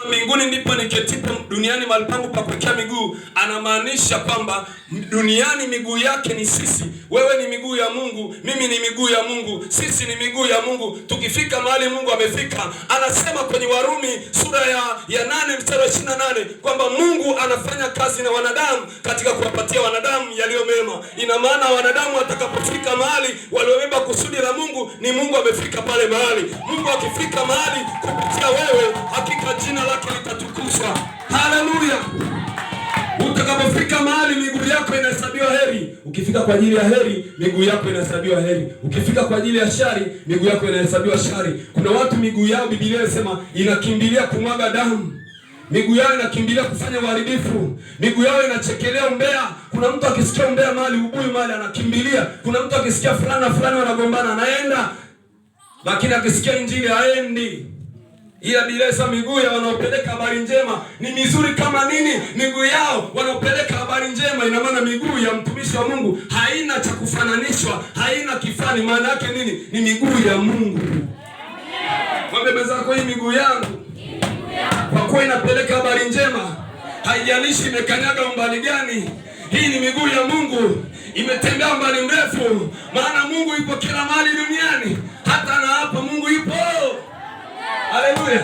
Mbinguni ndipo niketipo, duniani mahali pangu pa kuwekea miguu. Anamaanisha kwamba duniani miguu yake ni sisi. Wewe ni miguu ya Mungu, mimi ni miguu ya Mungu, sisi ni miguu ya Mungu. Tukifika mahali Mungu amefika, anasema kwenye Warumi sura ya 8 mstari wa 28 kwamba Mungu anafanya kazi na wanadamu katika kuwapatia wanadamu yaliyo mema. Ina maana wanadamu watakapofika mahali waliobeba kusudi la Mungu, ni Mungu amefika pale mahali. Mungu akifika mahali kupitia wewe, hakika jina lake litatukuzwa. Haleluya! Utakapofika mahali miguu yako inahesabiwa heri. Ukifika kwa ajili ya heri, miguu yako inahesabiwa heri. Ukifika kwa ajili ya shari, miguu yako inahesabiwa shari. Kuna watu miguu yao Biblia inasema inakimbilia kumwaga damu. Miguu yao inakimbilia kufanya uharibifu. Miguu yao inachekelea umbea. Kuna mtu akisikia umbea mahali, ubui mahali, anakimbilia. Kuna mtu akisikia fulani wanagombana, anaenda. Lakini akisikia injili haendi. Ila Biblia miguu ya wanaopeleka habari njema ni mizuri kama nini? Miguu yao wanaopeleka habari njema. Ina maana miguu ya mtumishi wa Mungu haina cha kufananishwa, haina kifani. Maana yake nini? Ni miguu ya Mungu. Mwambie mwenzako, hii miguu yangu kwa kuwa inapeleka habari njema, haijalishi imekanyaga umbali gani. Hii ni miguu ya Mungu, imetembea mbali mrefu. Maana Mungu yupo kila mahali duniani, hata na hapa Mungu yupo. Haleluya.